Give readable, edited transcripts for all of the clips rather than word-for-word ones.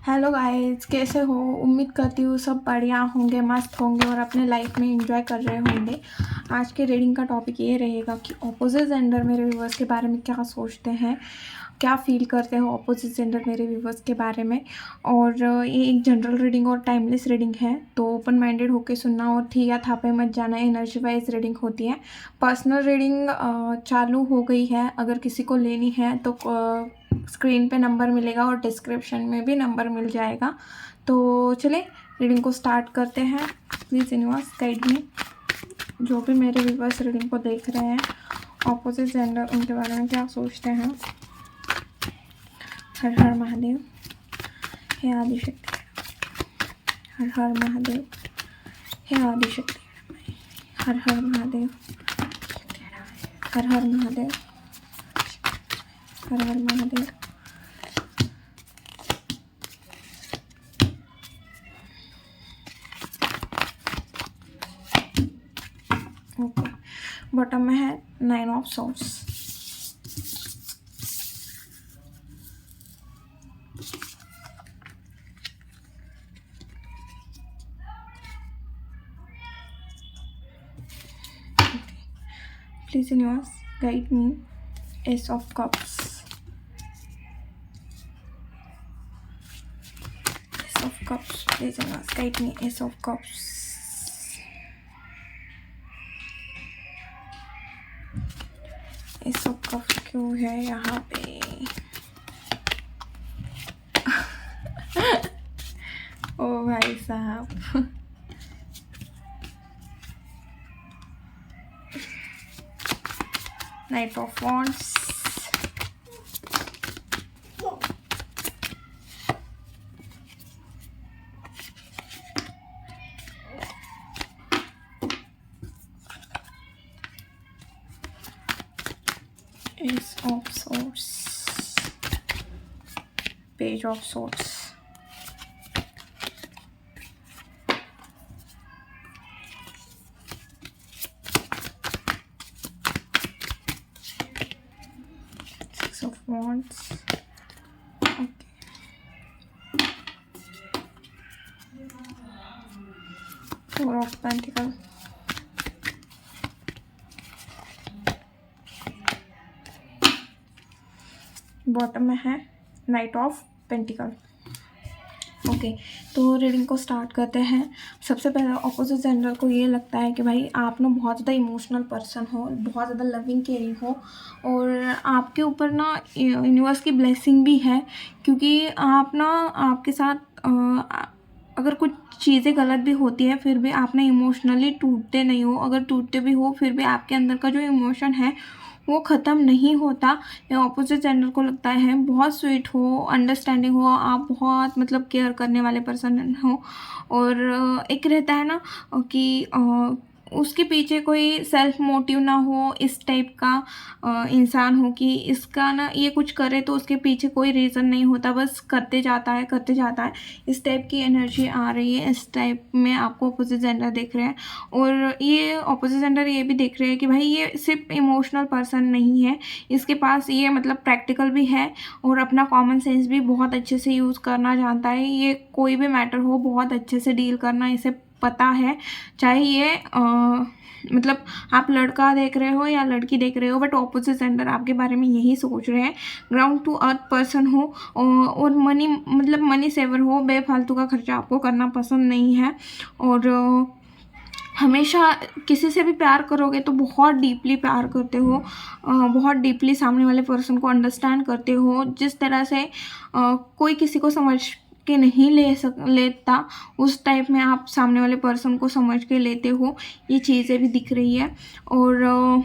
Hello guys, कैसे हो? उम्मीद करती हूँ सब बढ़िया होंगे, मस्त होंगे और अपने लाइफ में एंजॉय कर रहे होंगे। आज के रीडिंग का टॉपिक ये रहेगा कि ऑपोजिट जेंडर मेरे व्यूवर्स के बारे में क्या सोचते हैं, क्या फील करते हो ऑपोजिट जेंडर मेरे व्यूवर्स के बारे में। और ये एक जनरल रीडिंग और टाइमलेस रीडिंग है, तो ओपन माइंडेड होके सुनना और थी या था पे मत जाना। एनर्जी वाइज रीडिंग होती है। पर्सनल रीडिंग चालू हो गई है, अगर किसी को लेनी है तो स्क्रीन पे नंबर मिलेगा और डिस्क्रिप्शन में भी नंबर मिल जाएगा। तो चले रीडिंग को स्टार्ट करते हैं। Please universe guide me. जो भी मेरे व्यूवर्स रीडिंग को देख रहे हैं, ऑपोजिट जेंडर उनके बारे में क्या सोचते हैं। हर हर महादेव, हे आदिशक्ति। हर हर महादेव, हे आदिशक्ति। हर हर महादेव, हर हर महादेव, हर हर महादेव। ओके, बॉटम में है 9 of source. Please universe guide me. Ace of Cups. Ace of Cups. Please universe guide me. Ace of Cups. Ace of Cups क्यों है यहाँ पे? ओ भाई साहब। Knight of Wands. Ace of Swords. Page of Swords. Six of Wands. Okay. Four of Pentacles. Bottom में है night of pentacle. Okay, तो reading को स्टार्ट करते हैं। सबसे पहले ऑपोजिट जेंडर को ये लगता है कि भाई आप ना बहुत ज़्यादा इमोशनल पर्सन हो, बहुत ज़्यादा लविंग केयरिंग हो, और आपके ऊपर ना यूनिवर्स की ब्लेसिंग भी है, क्योंकि आप ना आपके साथ अगर कुछ चीज़ें गलत भी होती है फिर भी आप ना इमोशनली टूटते नहीं हो। अगर टूटते भी हो फिर भी आपके अंदर का जो इमोशन है वो ख़त्म नहीं होता। ये ऑपोजिट जेंडर को लगता है बहुत स्वीट हो, अंडरस्टैंडिंग हो, आप बहुत मतलब केयर करने वाले पर्सन हो। और एक रहता है ना कि उसके पीछे कोई सेल्फ मोटिव ना हो, इस टाइप का इंसान हो कि इसका ना ये कुछ करे तो उसके पीछे कोई रीज़न नहीं होता, बस करते जाता है करते जाता है। इस टाइप की एनर्जी आ रही है, इस टाइप में आपको अपोजिट जेंडर देख रहे हैं। और ये अपोजिट जेंडर ये भी देख रहे हैं कि भाई ये सिर्फ इमोशनल पर्सन नहीं है, इसके पास ये मतलब प्रैक्टिकल भी है और अपना कॉमन सेंस भी बहुत अच्छे से यूज़ करना जानता है। ये कोई भी मैटर हो बहुत अच्छे से डील करना इसे पता है। चाहे ये मतलब आप लड़का देख रहे हो या लड़की देख रहे हो, बट ऑपोजिट जेंडर आपके बारे में यही सोच रहे हैं। ग्राउंड टू अर्थ पर्सन हो और मनी मतलब मनी सेवर हो, बेफालतू का खर्चा आपको करना पसंद नहीं है। और हमेशा किसी से भी प्यार करोगे तो बहुत डीपली प्यार करते हो, बहुत डीपली सामने वाले पर्सन को अंडरस्टैंड करते हो। जिस तरह से कोई किसी को समझ के नहीं लेता, उस टाइप में आप सामने वाले पर्सन को समझ के लेते हो। ये चीज़ें भी दिख रही है। और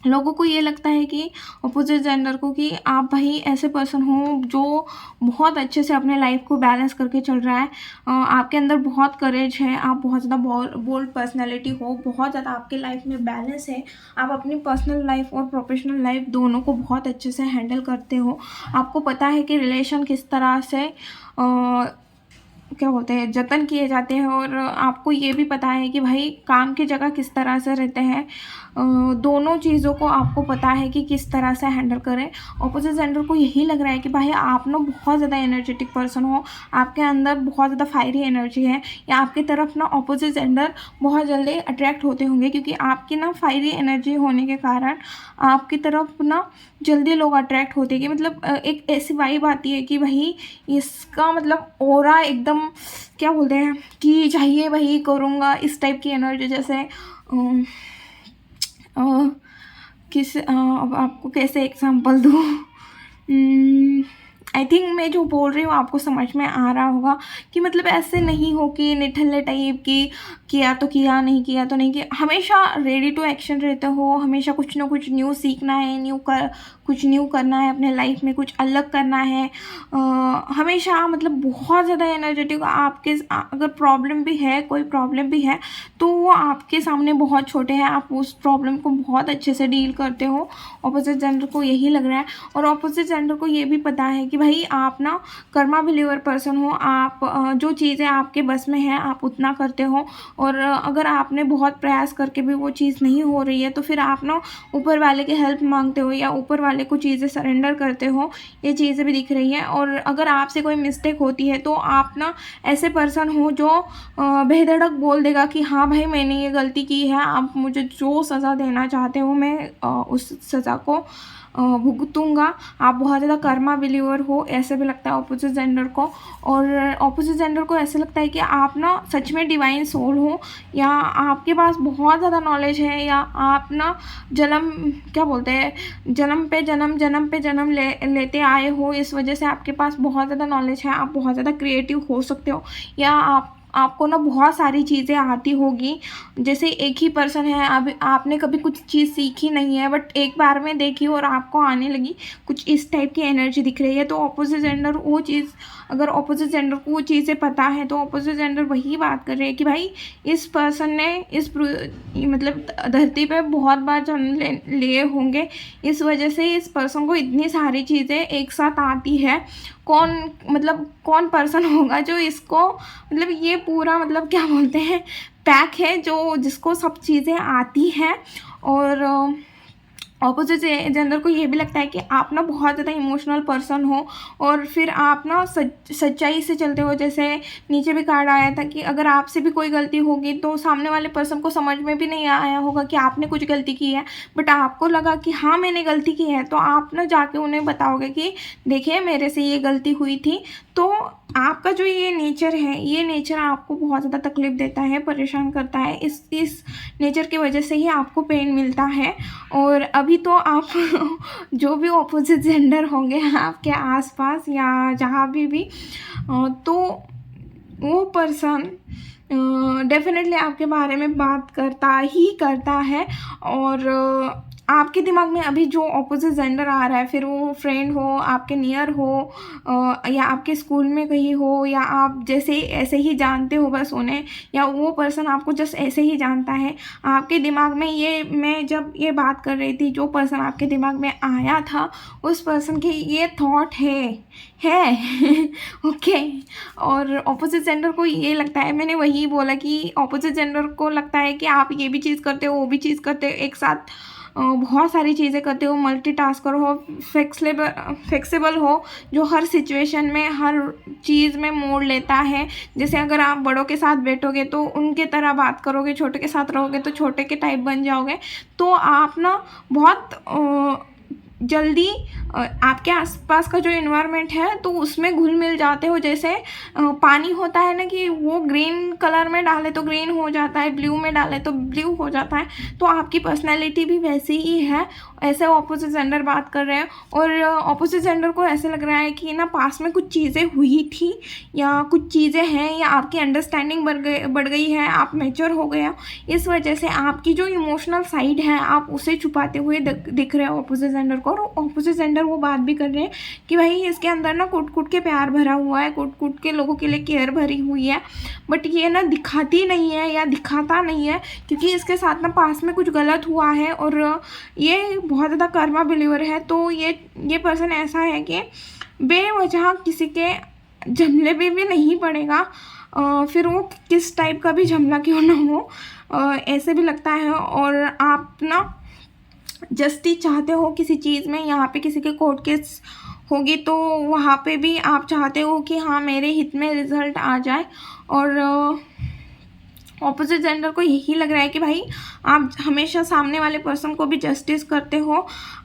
लोगों को ये लगता है कि अपोजिट जेंडर को कि आप भाई ऐसे पर्सन हो जो बहुत अच्छे से अपने लाइफ को बैलेंस करके चल रहा है। आपके अंदर बहुत करेज है, आप बहुत ज़्यादा बोल्ड पर्सनैलिटी हो, बहुत ज़्यादा आपके लाइफ में बैलेंस है। आप अपनी पर्सनल लाइफ और प्रोफेशनल लाइफ दोनों को बहुत अच्छे से हैंडल करते हो। आपको पता है कि रिलेशन किस तरह से क्या बोलते हैं, जतन किए जाते हैं, और आपको ये भी पता है कि भाई काम की जगह किस तरह से रहते हैं। दोनों चीज़ों को आपको पता है कि किस तरह से हैंडल करें। ऑपोजिट जेंडर को यही लग रहा है कि भाई आप ना बहुत ज़्यादा एनर्जेटिक पर्सन हो, आपके अंदर बहुत ज़्यादा फायरी एनर्जी है, या आपकी तरफ ना ऑपोजिट जेंडर बहुत जल्दी अट्रैक्ट होते होंगे, क्योंकि आपकी ना फायरी एनर्जी होने के कारण आपकी तरफ ना जल्दी लोग अट्रैक्ट होते हैं। कि मतलब एक ऐसी वाइब आती है कि भाई इसका मतलब ऑरा एकदम क्या बोलते हैं कि चाहिए वही करूँगा, इस टाइप की एनर्जी। जैसे अब आपको कैसे एग्जांपल दूँ, आई थिंक मैं जो बोल रही हूँ आपको समझ में आ रहा होगा कि मतलब ऐसे नहीं हो कि निठल्ले टाइप की किया तो किया, नहीं किया तो नहीं किया, हमेशा रेडी टू एक्शन रहते हो, हमेशा कुछ ना कुछ न्यू सीखना है, कुछ न्यू करना है अपने लाइफ में, कुछ अलग करना है। हमेशा मतलब बहुत ज़्यादा एनर्जेटिक आपके, अगर प्रॉब्लम भी है, कोई प्रॉब्लम भी है तो वो आपके सामने बहुत छोटे हैं, आप उस प्रॉब्लम को बहुत अच्छे से डील करते हो। ऑपोजिट जेंडर को यही लग रहा है, और ऑपोजिट जेंडर को ये भी पता है कि भाई आप ना कर्मा बिलीवर पर्सन हो। आप जो चीज़ें आपके बस में है आप उतना करते हो, और अगर आपने बहुत प्रयास करके भी वो चीज़ नहीं हो रही है तो फिर आप ना ऊपर वाले की हेल्प मांगते हो, या ऊपर वाले को चीज़ें सरेंडर करते हो। ये चीज़ें भी दिख रही हैं। और अगर आपसे कोई मिस्टेक होती है तो आप ना ऐसे पर्सन हो जो बेधड़क बोल देगा कि हाँ भाई मैंने ये गलती की है, आप मुझे जो सज़ा देना चाहते हो मैं उस सज़ा को भुगतूंगा। आप बहुत ज़्यादा कर्मा बिलीवर हो, ऐसे भी लगता है ऑपोजिट जेंडर को। और ऑपोजिट जेंडर को ऐसे लगता है कि आप ना सच में डिवाइन सोल हो, या आपके पास बहुत ज़्यादा नॉलेज है, या आप ना क्या बोलते हैं जन्म पे जन्म लेते आए हो, इस वजह से आपके पास बहुत ज़्यादा नॉलेज है। आप बहुत ज़्यादा क्रिएटिव हो सकते हो, या आपको ना बहुत सारी चीज़ें आती होगी। जैसे एक ही पर्सन है, अब आपने कभी कुछ चीज़ सीखी नहीं है बट एक बार में देखी और आपको आने लगी, कुछ इस टाइप की एनर्जी दिख रही है। तो ऑपोजिट जेंडर वो चीज़, अगर ऑपोजिट जेंडर को वो चीज़ें पता है तो ऑपोजिट जेंडर वही बात कर रहे हैं कि भाई इस पर्सन ने मतलब धरती पे बहुत बार जन्म लिए होंगे, इस वजह से इस पर्सन को इतनी सारी चीज़ें एक साथ आती है। कौन पर्सन होगा जो इसको मतलब ये पूरा मतलब क्या बोलते हैं पैक है, जो जिसको सब चीज़ें आती हैं। और ऑपोजिट जेंडर को ये भी लगता है कि आप ना बहुत ज़्यादा इमोशनल पर्सन हो, और फिर आप ना सच्चाई से चलते हो। जैसे नीचे भी कार्ड आया था कि अगर आपसे भी कोई गलती होगी तो सामने वाले पर्सन को समझ में भी नहीं आया होगा कि आपने कुछ गलती की है, बट आपको लगा कि हाँ मैंने गलती की है, तो आप ना जाके उन्हें बताओगे कि देखिए मेरे से ये गलती हुई थी। तो आपका जो ये नेचर है, ये नेचर आपको बहुत ज़्यादा तकलीफ़ देता है, परेशान करता है। इस नेचर की वजह से ही आपको पेन मिलता है। और अभी तो आप जो भी ऑपोजिट जेंडर होंगे आपके आसपास या जहाँ भी तो वो पर्सन डेफिनेटली आपके बारे में बात करता ही करता है। और आपके दिमाग में अभी जो ऑपोजिट जेंडर आ रहा है, फिर वो फ्रेंड हो, आपके नियर हो, या आपके स्कूल में कहीं हो, या आप जैसे ऐसे ही जानते हो बस उन्हें, या वो पर्सन आपको जस्ट ऐसे ही जानता है, आपके दिमाग में ये, मैं जब ये बात कर रही थी, जो पर्सन आपके दिमाग में आया था उस पर्सन के ये थॉट है ओके। और ऑपोजिट जेंडर को ये लगता है, मैंने वही बोला कि ऑपोजिट जेंडर को लगता है कि आप ये भी चीज़ करते हो, वो भी चीज़ करते हो, एक साथ बहुत सारी चीज़ें करते हो, मल्टीटास्कर हो, फ्लेक्सिबल हो, जो हर सिचुएशन में हर चीज़ में मोड़ लेता है। जैसे अगर आप बड़ों के साथ बैठोगे तो उनके तरह बात करोगे, छोटे के साथ रहोगे तो छोटे के टाइप बन जाओगे। तो आप ना बहुत जल्दी आपके आसपास का जो इन्वायरमेंट है तो उसमें घुल मिल जाते हो। जैसे पानी होता है ना कि वो ग्रीन कलर में डाले तो ग्रीन हो जाता है, ब्लू में डाले तो ब्लू हो जाता है, तो आपकी पर्सनैलिटी भी वैसी ही है। ऐसे ऑपोजिट जेंडर बात कर रहे हैं, और ऑपोजिट जेंडर को ऐसे लग रहा है कि ना पास में कुछ चीज़ें हुई थी, या कुछ चीज़ें हैं, या आपकी अंडरस्टैंडिंग बढ़ गई है, आप मैच्योर हो गए हो, इस वजह से आपकी जो इमोशनल साइड है आप उसे छुपाते हुए दिख रहे हो ऑपोजिट जेंडर को। और ऑपोजिट जेंडर वो बात भी कर रहे हैं कि भाई इसके अंदर ना कूट कूट के प्यार भरा हुआ है, कूट कूट के लोगों के लिए केयर भरी हुई है, बट ये ना दिखाती नहीं है या दिखाता नहीं है, क्योंकि इसके साथ ना पास में कुछ गलत हुआ है, और ये बहुत ज़्यादा कर्मा बिलीवर है। तो ये पर्सन ऐसा है कि बेवजह किसी के झमले पे भी नहीं पड़ेगा, फिर वो किस टाइप का भी झमला क्यों ना हो, ऐसे भी लगता है। और आप ना जस्टिस चाहते हो किसी चीज़ में, यहाँ पे किसी के कोर्ट केस होगी तो वहाँ पे भी आप चाहते हो कि हाँ मेरे हित में रिजल्ट आ जाए। और ऑपोजिट जेंडर को यही लग रहा है कि भाई आप हमेशा सामने वाले पर्सन को भी जस्टिस करते हो,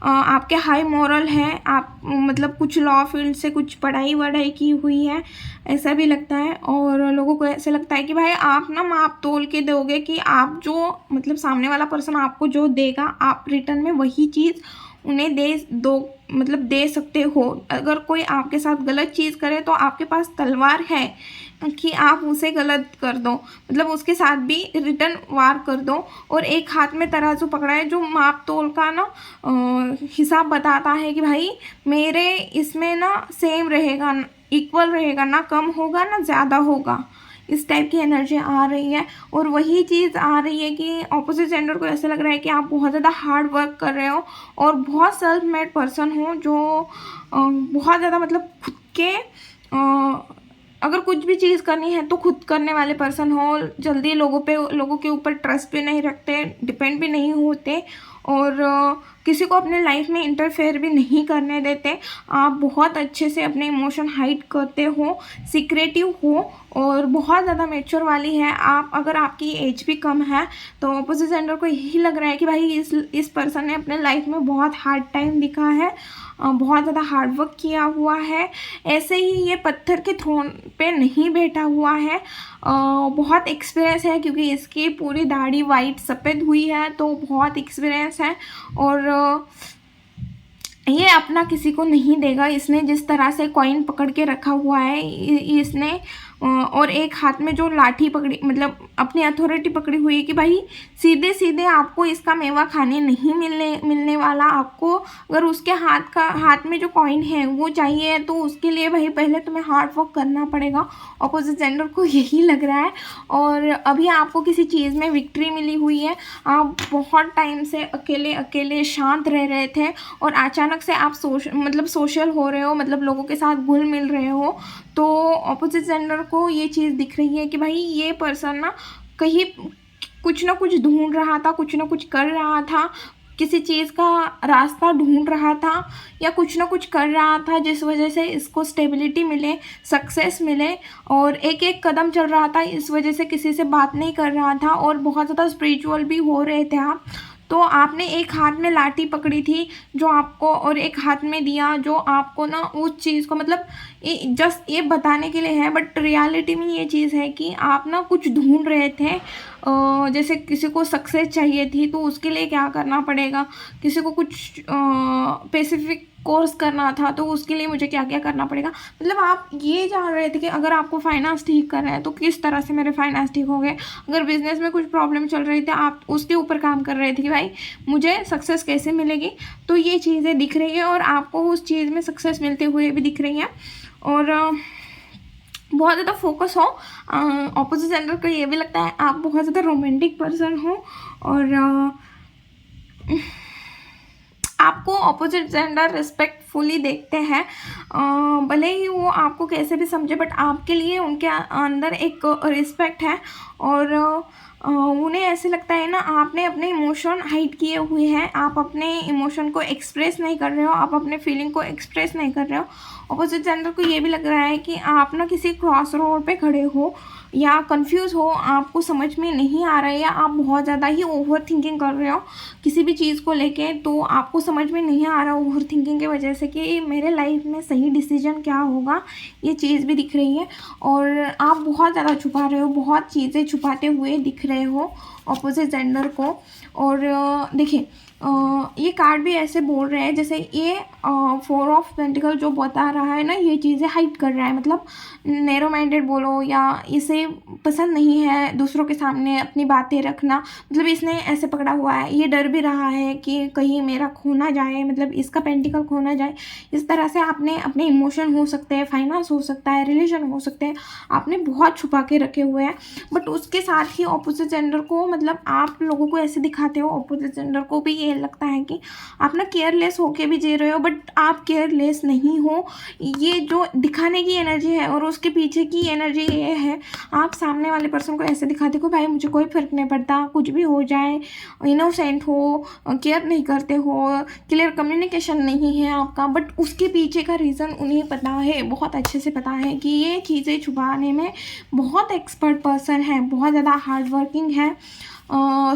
आपके हाई मोरल है, आप मतलब कुछ लॉ फील्ड से कुछ पढ़ाई वढ़ाई की हुई है, ऐसा भी लगता है। और लोगों को ऐसे लगता है कि भाई आप ना माप तोल के दोगे कि आप जो मतलब सामने वाला पर्सन आपको जो देगा आप रिटर्न में वही चीज़ उन्हें मतलब दे सकते हो। अगर कोई आपके साथ गलत चीज़ करे तो आपके पास तलवार है कि आप उसे गलत कर दो, मतलब उसके साथ भी रिटर्न वार कर दो। और एक हाथ में तराजू पकड़ा है जो माप तोल का ना हिसाब बताता है कि भाई मेरे इसमें ना सेम रहेगा, इक्वल रहेगा, ना कम होगा ना ज़्यादा होगा, इस टाइप की एनर्जी आ रही है। और वही चीज़ आ रही है कि ऑपोजिट जेंडर को ऐसा लग रहा है कि आप बहुत ज़्यादा हार्ड वर्क कर रहे हो और बहुत सेल्फ मेड पर्सन हो, जो बहुत ज़्यादा मतलब खुद के अगर कुछ भी चीज़ करनी है तो खुद करने वाले पर्सन हो, जल्दी लोगों के ऊपर ट्रस्ट भी नहीं रखते, डिपेंड भी नहीं होते, और किसी को अपने लाइफ में इंटरफेयर भी नहीं करने देते। आप बहुत अच्छे से अपने इमोशन हाइड करते हो, सीक्रेटिव हो और बहुत ज़्यादा मैच्योर वाली है आप। अगर आपकी एज भी कम है तो ऑपोजिट जेंडर को यही लग रहा है कि भाई इस पर्सन ने अपने लाइफ में बहुत हार्ड टाइम दिखा है, बहुत ज़्यादा हार्ड वर्क किया हुआ है, ऐसे ही ये पत्थर के थ्रोन पे नहीं बैठा हुआ है, बहुत एक्सपीरियंस है क्योंकि इसकी पूरी दाढ़ी वाइट सफ़ेद हुई है, तो बहुत एक्सपीरियंस है। और ये अपना किसी को नहीं देगा। इसने जिस तरह से कॉइन पकड़ के रखा हुआ है इसने, और एक हाथ में जो लाठी पकड़ी मतलब अपनी अथॉरिटी पकड़ी हुई है कि भाई सीधे सीधे आपको इसका मेवा खाने नहीं मिलने वाला। आपको अगर उसके हाथ में जो कॉइन है वो चाहिए तो उसके लिए भाई पहले तुम्हें हार्ड वर्क करना पड़ेगा। ऑपोजिट जेंडर को यही लग रहा है। और अभी आपको किसी चीज़ में विक्ट्री मिली हुई है, आप बहुत टाइम से अकेले शांत रह रहे थे और अचानक से आप सोशल हो रहे हो, मतलब लोगों के साथ घुल मिल रहे हो। तो ऑपोजिट जेंडर को ये चीज़ दिख रही है कि भाई ये पर्सन ना कहीं कुछ ना कुछ ढूंढ रहा था, कुछ ना कुछ कर रहा था, किसी चीज़ का रास्ता ढूंढ रहा था या कुछ ना कुछ कर रहा था जिस वजह से इसको स्टेबिलिटी मिले, सक्सेस मिले। और एक एक कदम चल रहा था, इस वजह से किसी से बात नहीं कर रहा था और बहुत ज़्यादा स्पिरिचुअल भी हो रहे थे आप। तो आपने एक हाथ में लाठी पकड़ी थी जो आपको, और एक हाथ में दिया जो आपको ना उस चीज़ को मतलब जस्ट ये बताने के लिए है, बट रियलिटी में ये चीज़ है कि आप ना कुछ ढूंढ रहे थे। जैसे किसी को सक्सेस चाहिए थी तो उसके लिए क्या करना पड़ेगा, किसी को कुछ स्पेसिफिक कोर्स करना था तो उसके लिए मुझे क्या क्या करना पड़ेगा। मतलब आप ये जान रहे थे कि अगर आपको फाइनेंस ठीक करना है तो किस तरह से मेरे फाइनेंस ठीक हो गए। अगर बिजनेस में कुछ प्रॉब्लम चल रही थी आप उसके ऊपर काम कर रहे थे कि भाई मुझे सक्सेस कैसे मिलेगी। तो ये चीज़ें दिख रही है और आपको उस चीज़ में सक्सेस मिलते हुए भी दिख रही हैं। और बहुत ज़्यादा फोकस हो। ऑपोजिट जेंडर को ये भी लगता है आप बहुत ज़्यादा रोमांटिक पर्सन हो और आपको ऑपोजिट जेंडर रिस्पेक्टफुली देखते हैं। भले ही वो आपको कैसे भी समझे बट आपके लिए उनके अंदर एक रिस्पेक्ट है। और उन्हें ऐसे लगता है ना आपने अपने इमोशन हाइड किए हुए हैं, आप अपने इमोशन को एक्सप्रेस नहीं कर रहे हो, आप अपने फीलिंग को एक्सप्रेस नहीं कर रहे हो। ऑपोजिट जेंडर को ये भी लग रहा है कि आप ना किसी क्रॉस रोड पे खड़े हो या कंफ्यूज हो, आपको समझ में नहीं आ रहा है या आप बहुत ज़्यादा ही ओवर थिंकिंग कर रहे हो किसी भी चीज़ को लेके, तो आपको समझ में नहीं आ रहा ओवर थिंकिंग की वजह से कि मेरे लाइफ में सही डिसीजन क्या होगा, ये चीज़ भी दिख रही है। और आप बहुत ज़्यादा छुपा रहे हो, बहुत चीज़ें छुपाते हुए दिख रहे हो ऑपोजिट जेंडर को। और देखिए ये कार्ड भी ऐसे बोल रहे हैं जैसे ये 4 ऑफ पेंटिकल जो बता रहा है ना, ये चीज़ें हाइड कर रहा है, मतलब नैरो माइंडेड बोलो या इसे पसंद नहीं है दूसरों के सामने अपनी बातें रखना, मतलब इसने ऐसे पकड़ा हुआ है। ये डर भी रहा है कि कहीं मेरा खो ना जाए, मतलब इसका पेंटिकल खो ना जाए। इस तरह से आपने अपने इमोशन हो सकते हैं, फाइनेंस हो सकता है, रिलेशन हो सकते हैं, आपने बहुत छुपा के रखे हुए हैं। बट उसके साथ ही ऑपोजिट अपोजिट जेंडर को, मतलब आप लोगों को ऐसे दिखाते हो, अपोजिट जेंडर को भी ये लगता है कि आप ना केयरलेस होके भी जी रहे हो, बट आप केयरलेस नहीं हो। ये जो दिखाने की एनर्जी है और उसके पीछे की एनर्जी ये है, आप सामने वाले पर्सन को ऐसे दिखाते हो भाई मुझे कोई फ़र्क नहीं पड़ता, कुछ भी हो जाए, इनोसेंट हो, केयर नहीं करते हो, क्लियर कम्युनिकेशन नहीं है आपका, बट उसके पीछे का रीज़न उन्हें पता है, बहुत अच्छे से पता है कि ये चीज़ें छुपाने में बहुत एक्सपर्ट पर्सन है, बहुत ज़्यादा हार्ड वर्किंग है।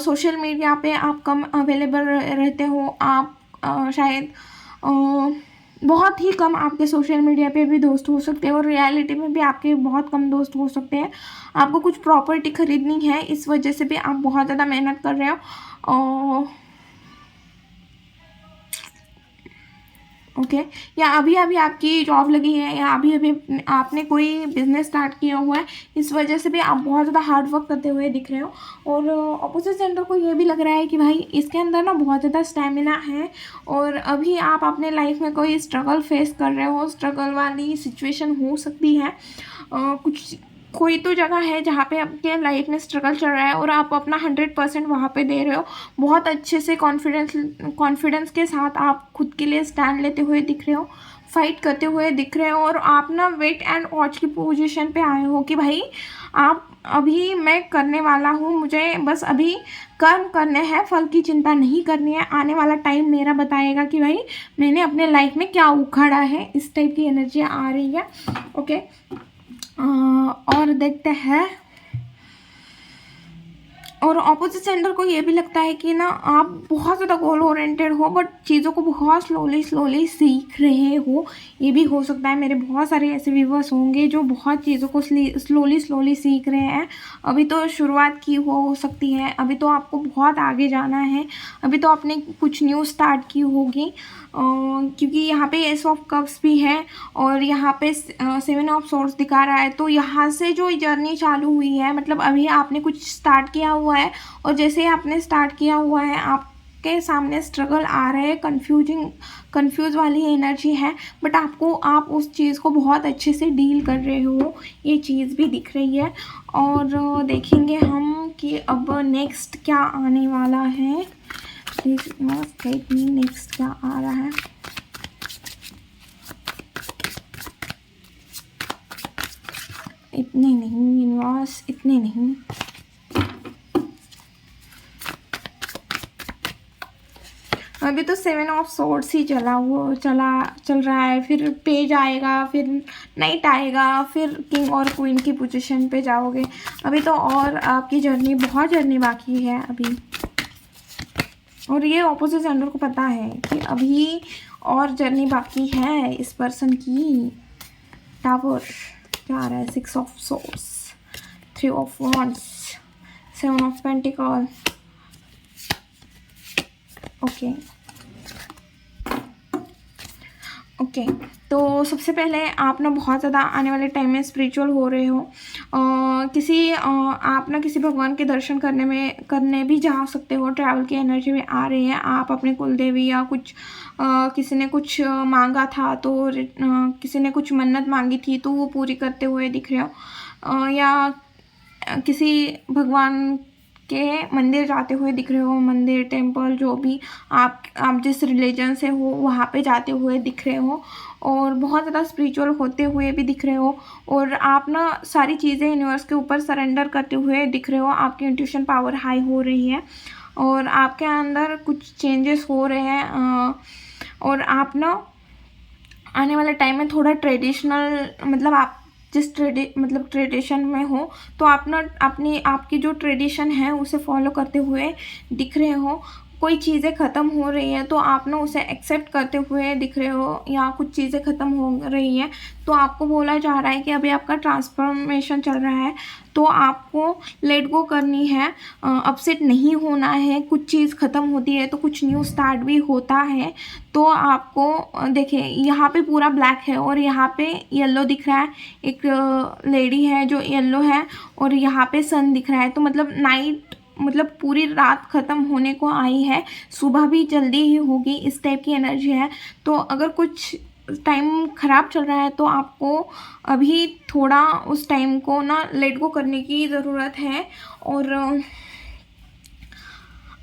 सोशल मीडिया पे आप कम अवेलेबल रहते हो, आप शायद बहुत ही कम आपके सोशल मीडिया पे भी दोस्त हो सकते हैं और रियलिटी में भी आपके बहुत कम दोस्त हो सकते हैं। आपको कुछ प्रॉपर्टी खरीदनी है, इस वजह से भी आप बहुत ज़्यादा मेहनत कर रहे हो। ओके, या अभी अभी आपकी जॉब लगी है, या अभी अभी आपने कोई बिजनेस स्टार्ट किया हुआ है, इस वजह से भी आप बहुत ज़्यादा हार्ड वर्क करते हुए दिख रहे हो। और अपोजिट जेंडर को ये भी लग रहा है कि भाई इसके अंदर ना बहुत ज़्यादा स्टेमिना है, और अभी आप अपने लाइफ में कोई स्ट्रगल फेस कर रहे हो, स्ट्रगल वाली सिचुएशन हो सकती है। कुछ कोई तो जगह है जहाँ पे आपके लाइफ में स्ट्रगल चल रहा है और आप अपना 100% वहाँ पे दे रहे हो, बहुत अच्छे से कॉन्फिडेंस के साथ आप खुद के लिए स्टैंड लेते हुए दिख रहे हो, फाइट करते हुए दिख रहे हो, और आप ना वेट एंड वॉच की पोजीशन पे आए हो कि भाई आप अभी मैं करने वाला हूँ, मुझे बस अभी कर्म करने हैं, फल की चिंता नहीं करनी है, आने वाला टाइम मेरा बताएगा कि भाई मैंने अपने लाइफ में क्या उखाड़ा है। इस टाइप की एनर्जी आ रही है। ओके, और देखते हैं, और ऑपोजिट जेंडर को ये भी लगता है कि ना आप बहुत ज़्यादा गोल ओरिएंटेड हो, बट चीज़ों को बहुत स्लोली सीख रहे हो। ये भी हो सकता है, मेरे बहुत सारे ऐसे व्यूवर्स होंगे जो बहुत चीज़ों को स्लोली सीख रहे हैं। अभी तो शुरुआत की हो सकती है, अभी तो आपको बहुत आगे जाना है, अभी तो आपने कुछ न्यू स्टार्ट की होगी, क्योंकि यहाँ पे एस ऑफ कप्स भी है और यहाँ पे 7 ऑफ सोर्स दिखा रहा है। तो यहाँ से जो जर्नी चालू हुई है, मतलब अभी आपने कुछ स्टार्ट किया हुआ है, और जैसे ही आपने स्टार्ट किया हुआ है आपके सामने स्ट्रगल आ रहे हैं, कंफ्यूज वाली एनर्जी है, बट आप उस चीज़ को बहुत अच्छे से डील कर रहे हो, ये चीज़ भी दिख रही है। और देखेंगे हम कि अब नेक्स्ट क्या आने वाला है। प्लीज नेक्स्ट क्या आ रहा है। इतने नहीं यूनिवर्स, इतने नहीं। अभी तो 7 ऑफ सोर्ड्स ही चल रहा है, फिर पेज आएगा, फिर नाइट आएगा, फिर किंग और क्वीन की पोजीशन पे जाओगे। अभी तो और आपकी बहुत जर्नी बाकी है अभी, और ये ऑपोजिट जेंडर को पता है कि अभी और जर्नी बाकी है इस पर्सन की। टावर क्या आ रहा है, 6 of swords, 3 of wands, 7 of pentacle. Okay, तो सबसे पहले आप ना बहुत ज़्यादा आने वाले टाइम में स्पिरिचुअल हो रहे हो। आप ना किसी भगवान के दर्शन करने भी जा सकते हो, ट्रैवल की एनर्जी में आ रही है। आप अपने कुल देवी या कुछ किसी ने कुछ मांगा था, तो किसी ने कुछ मन्नत मांगी थी तो वो पूरी करते हुए दिख रहे हो, या किसी भगवान के मंदिर जाते हुए दिख रहे हो, मंदिर, टेम्पल, जो भी आप जिस रिलीजन से हो वहाँ पे जाते हुए दिख रहे हो, और बहुत ज़्यादा स्पिरिचुअल होते हुए भी दिख रहे हो। और आप ना सारी चीज़ें यूनिवर्स के ऊपर सरेंडर करते हुए दिख रहे हो। आपकी इंट्यूशन पावर हाई हो रही है और आपके अंदर कुछ चेंजेस हो रहे हैं, और आप ना आने वाले टाइम में थोड़ा ट्रेडिशनल, मतलब आप जिस ट्रेडिशन में हो, तो आप ना आपकी जो ट्रेडिशन है उसे फॉलो करते हुए दिख रहे हो। कोई चीज़ें ख़त्म हो रही है तो आप ना उसे एक्सेप्ट करते हुए दिख रहे हो, या कुछ चीज़ें ख़त्म हो रही हैं तो आपको बोला जा रहा है कि अभी आपका ट्रांसफॉर्मेशन चल रहा है, तो आपको लेट गो करनी है, अपसेट नहीं होना है। कुछ चीज़ ख़त्म होती है तो कुछ न्यू स्टार्ट भी होता है। तो आपको देखिए यहाँ पे पूरा ब्लैक है और यहाँ पे येलो दिख रहा है, एक लेडी है जो येलो है, और यहाँ पे सन दिख रहा है। तो मतलब नाइट, मतलब पूरी रात ख़त्म होने को आई है, सुबह भी जल्दी ही होगी, इस टाइप की एनर्जी है। तो अगर कुछ टाइम ख़राब चल रहा है तो आपको अभी थोड़ा उस टाइम को ना लेट गो करने की ज़रूरत है। और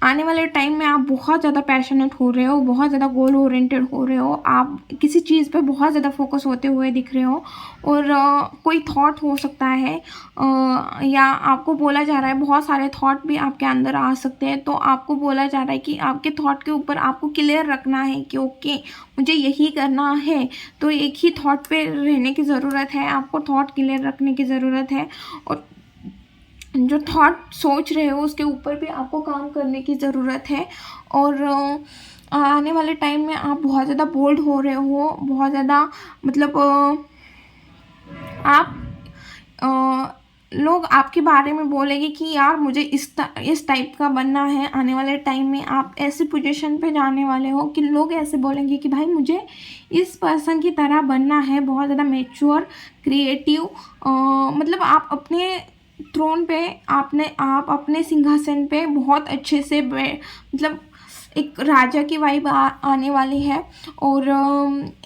आने वाले टाइम में आप बहुत ज़्यादा पैशनेट हो रहे हो, बहुत ज़्यादा गोल ओरिएंटेड हो रहे हो, आप किसी चीज़ पे बहुत ज़्यादा फोकस होते हुए दिख रहे हो। और कोई थॉट हो सकता है या आपको बोला जा रहा है, बहुत सारे थॉट भी आपके अंदर आ सकते हैं, तो आपको बोला जा रहा है कि आपके थॉट के ऊपर आपको क्लियर रखना है कि ओके मुझे यही करना है। तो एक ही थॉट पे रहने की ज़रूरत है, आपको थॉट क्लियर रखने की ज़रूरत है। और जो थॉट सोच रहे हो उसके ऊपर भी आपको काम करने की ज़रूरत है। और आने वाले टाइम में आप बहुत ज़्यादा बोल्ड हो रहे हो, बहुत ज़्यादा मतलब आप लोग आपके बारे में बोलेंगे कि यार मुझे इस टाइप का बनना है। आने वाले टाइम में आप ऐसी पोजीशन पे जाने वाले हो कि लोग ऐसे बोलेंगे कि भाई मुझे इस पर्सन की तरह बनना है, बहुत ज़्यादा मैच्योर, क्रिएटिव। मतलब आप अपने थ्रोन पे आप अपने सिंहासन पे बहुत अच्छे से मतलब एक राजा की वाइब आने वाली है। और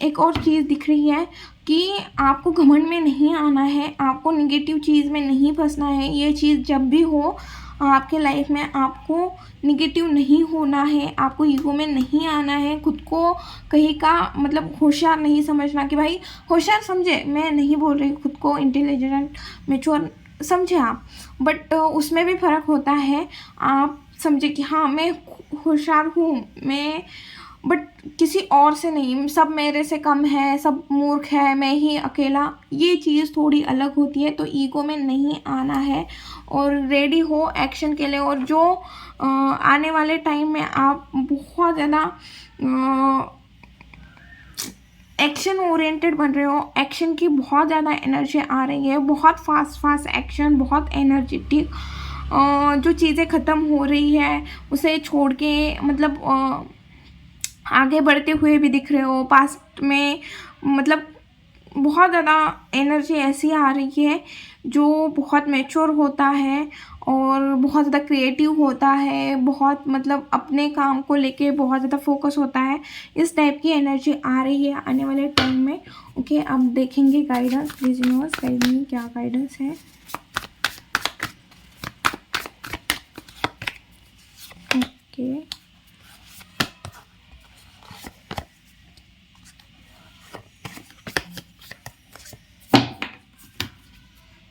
एक और चीज़ दिख रही है कि आपको घमंड में नहीं आना है, आपको नेगेटिव चीज़ में नहीं फंसना है। ये चीज़ जब भी हो आपके लाइफ में, आपको नेगेटिव नहीं होना है, आपको ईगो में नहीं आना है, खुद को कहीं का मतलब होशियार नहीं समझना कि भाई होशियार समझे, मैं नहीं बोल रही खुद को इंटेलिजेंट मैच्योर समझे आप, बट उसमें भी फ़र्क होता है। आप समझे कि हाँ मैं होशियार हूँ, मैं बट किसी और से नहीं, सब मेरे से कम है, सब मूर्ख है, मैं ही अकेला, ये चीज़ थोड़ी अलग होती है। तो ईगो में नहीं आना है और रेडी हो एक्शन के लिए। और जो आने वाले टाइम में आप बहुत ज़्यादा एक्शन ओरिएंटेड बन रहे हो, एक्शन की बहुत ज़्यादा एनर्जी आ रही है, बहुत फास्ट एक्शन, बहुत एनर्जेटिक। जो चीज़ें ख़त्म हो रही है उसे छोड़ के मतलब आगे बढ़ते हुए भी दिख रहे हो। पास्ट में मतलब बहुत ज़्यादा एनर्जी ऐसी आ रही है जो बहुत मैच्योर होता है और बहुत ज़्यादा क्रिएटिव होता है, बहुत मतलब अपने काम को लेके बहुत ज़्यादा फोकस होता है। इस टाइप की एनर्जी आ रही है आने वाले टाइम में। ओके, अब देखेंगे guidance, please universe guide me, क्या गाइडेंस है। ओके,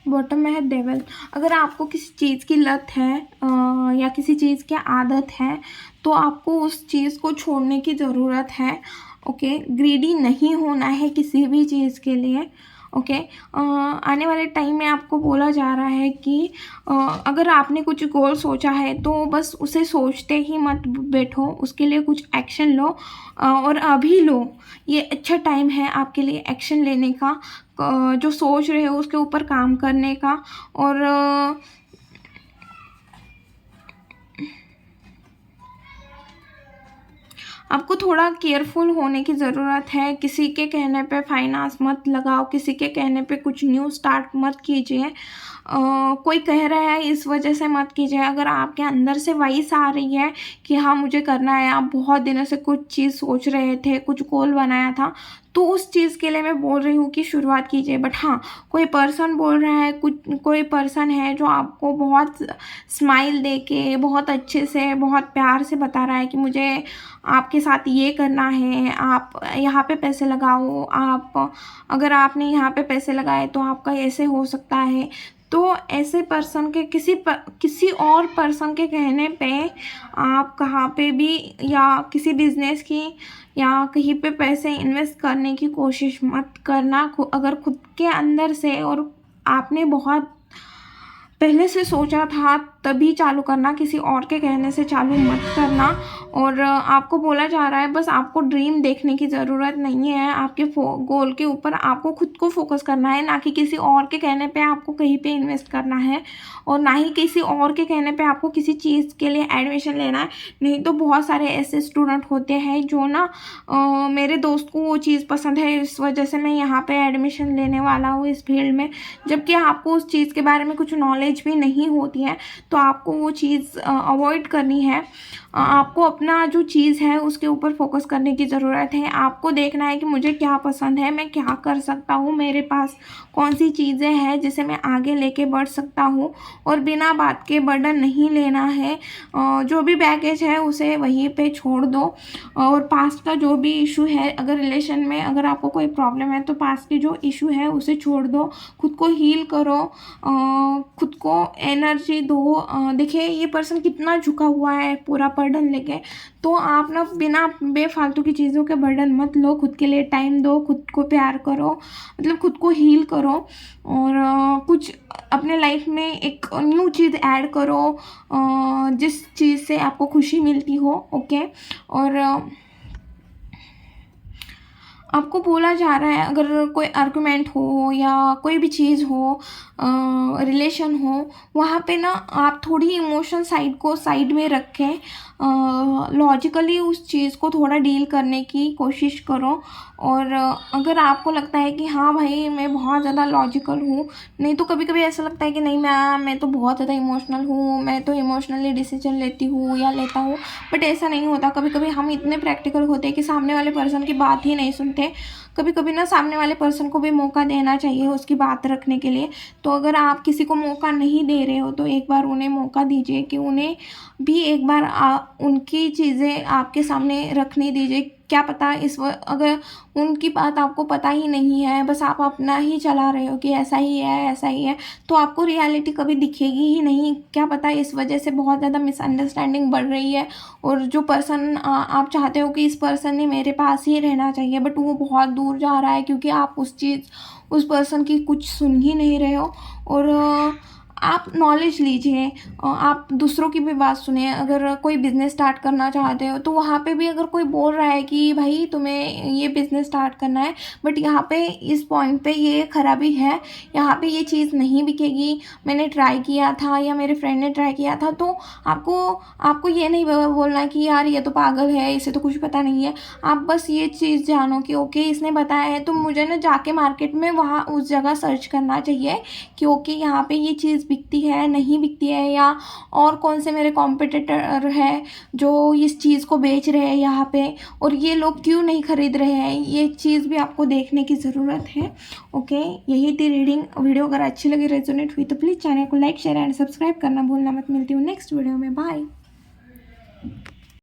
बॉटम में है डेविल। अगर आपको किसी चीज़ की लत है या किसी चीज़ की आदत है तो आपको उस चीज़ को छोड़ने की ज़रूरत है। ओके, ग्रीडी नहीं होना है किसी भी चीज़ के लिए। ओके, आने वाले टाइम में आपको बोला जा रहा है कि अगर आपने कुछ गोल सोचा है तो बस उसे सोचते ही मत बैठो, उसके लिए कुछ एक्शन लो और अभी लो। ये अच्छा टाइम है आपके लिए एक्शन लेने का, जो सोच रहे हो उसके ऊपर काम करने का। और आपको थोड़ा केयरफुल होने की ज़रूरत है। किसी के कहने पे फाइनेंस मत लगाओ, किसी के कहने पे कुछ न्यू स्टार्ट मत कीजिए। कोई कह रहा है इस वजह से मत कीजिए। अगर आपके अंदर से वॉइस आ रही है कि हाँ मुझे करना है, आप बहुत दिनों से कुछ चीज़ सोच रहे थे, कुछ गोल बनाया था, तो उस चीज़ के लिए मैं बोल रही हूँ कि शुरुआत कीजिए। बट हाँ, कोई पर्सन बोल रहा है, कोई पर्सन है जो आपको बहुत स्माइल दे के, बहुत अच्छे से, बहुत प्यार से बता रहा है कि मुझे आपके साथ ये करना है, आप यहाँ पे पैसे लगाओ, आप अगर आपने यहाँ पे पैसे लगाए तो आपका ऐसे हो सकता है। तो ऐसे पर्सन के किसी और पर्सन के कहने पे आप कहाँ पे भी या किसी बिजनेस की या कहीं पे पैसे इन्वेस्ट करने की कोशिश मत करना। अगर खुद के अंदर से और आपने बहुत पहले से सोचा था तभी चालू करना, किसी और के कहने से चालू मत करना। और आपको बोला जा रहा है बस आपको ड्रीम देखने की ज़रूरत नहीं है, आपके गोल के ऊपर आपको खुद को फोकस करना है, ना कि किसी और के कहने पे आपको कहीं पे इन्वेस्ट करना है और ना ही किसी और के कहने पे आपको किसी चीज़ के लिए एडमिशन लेना है। नहीं तो बहुत सारे ऐसे स्टूडेंट होते हैं जो ना मेरे दोस्त को वो चीज़ पसंद है इस वजह से मैं यहाँ पे एडमिशन लेने वाला हूँ इस फील्ड में, जबकि आपको उस चीज़ के बारे में कुछ नॉलेज भी नहीं होती है। तो तो आपको वो चीज़ अवॉइड करनी है। आपको अपना जो चीज़ है उसके ऊपर फोकस करने की ज़रूरत है। आपको देखना है कि मुझे क्या पसंद है, मैं क्या कर सकता हूँ, मेरे पास कौन सी चीज़ें हैं जिसे मैं आगे लेके बढ़ सकता हूँ, और बिना बात के बर्डन नहीं लेना है। जो भी बैगेज है उसे वहीं पे छोड़ दो, और पास्ट का जो भी इशू है, अगर रिलेशन में अगर आपको कोई प्रॉब्लम है तो पास्ट की जो इशू है उसे छोड़ दो, खुद को हील करो, खुद को एनर्जी दो। देखिए ये पर्सन कितना झुका हुआ है पूरा बर्डन लेके, तो आप ना बिना बेफालतू की चीज़ों के बर्डन मत लो, खुद के लिए टाइम दो, खुद को प्यार करो, मतलब खुद को हील करो, और कुछ अपने लाइफ में एक न्यू चीज़ ऐड करो, जिस चीज़ से आपको खुशी मिलती हो। ओके, और आपको बोला जा रहा है अगर कोई आर्गुमेंट हो या कोई भी चीज़ हो, रिलेशन हो, वहाँ पे ना आप थोड़ी इमोशन साइड को साइड में रखें, लॉजिकली उस चीज़ को थोड़ा डील करने की कोशिश करो। और अगर आपको लगता है कि हाँ भाई मैं बहुत ज़्यादा लॉजिकल हूँ, नहीं तो कभी कभी ऐसा लगता है कि नहीं मैं तो बहुत ज़्यादा इमोशनल हूँ, मैं तो इमोशनली डिसीजन लेती हूँ या लेता हूँ, बट ऐसा नहीं होता। कभी कभी हम इतने प्रैक्टिकल होते हैं कि सामने वाले पर्सन की बात ही नहीं सुनते। कभी कभी ना सामने वाले पर्सन को भी मौका देना चाहिए उसकी बात रखने के लिए। तो अगर आप किसी को मौका नहीं दे रहे हो तो एक बार उन्हें मौका दीजिए कि उन्हें भी एक बार उनकी चीज़ें आपके सामने रखने दीजिए। क्या पता अगर उनकी बात आपको पता ही नहीं है, बस आप अपना ही चला रहे हो कि ऐसा ही है ऐसा ही है, तो आपको रियलिटी कभी दिखेगी ही नहीं। क्या पता इस वजह से बहुत ज़्यादा मिसअंडरस्टैंडिंग बढ़ रही है, और जो पर्सन आप चाहते हो कि इस पर्सन ने मेरे पास ही रहना चाहिए, बट वो बहुत दूर जा रहा है क्योंकि आप उस पर्सन की कुछ सुन ही नहीं रहे हो। और आप नॉलेज लीजिए, आप दूसरों की भी बात सुने। अगर कोई बिज़नेस स्टार्ट करना चाहते हो तो वहाँ पे भी अगर कोई बोल रहा है कि भाई तुम्हें ये बिज़नेस स्टार्ट करना है, बट यहाँ पे इस पॉइंट पे ये खराबी है, यहाँ पे ये चीज़ नहीं बिकेगी, मैंने ट्राई किया था या मेरे फ्रेंड ने ट्राई किया था, तो आपको ये नहीं बोलना कि यार ये तो पागल है, इसे तो कुछ पता नहीं है। आप बस ये चीज़ जानो कि ओके इसने बताया है तो मुझे ना जाके मार्केट में वहाँ उस जगह सर्च करना चाहिए कि ओके यहाँ पे ये चीज़ बिकती है नहीं बिकती है, या और कौन से मेरे कॉम्पिटिटर है जो इस चीज़ को बेच रहे हैं यहाँ पे, और ये लोग क्यों नहीं खरीद रहे हैं, ये चीज़ भी आपको देखने की ज़रूरत है। ओके, यही थी रीडिंग। वीडियो अगर अच्छी लगी, रेजोनेट हुई तो प्लीज़ चैनल को लाइक शेयर एंड सब्सक्राइब करना भूलना मत। मिलती हूँ नेक्स्ट वीडियो में, बाय।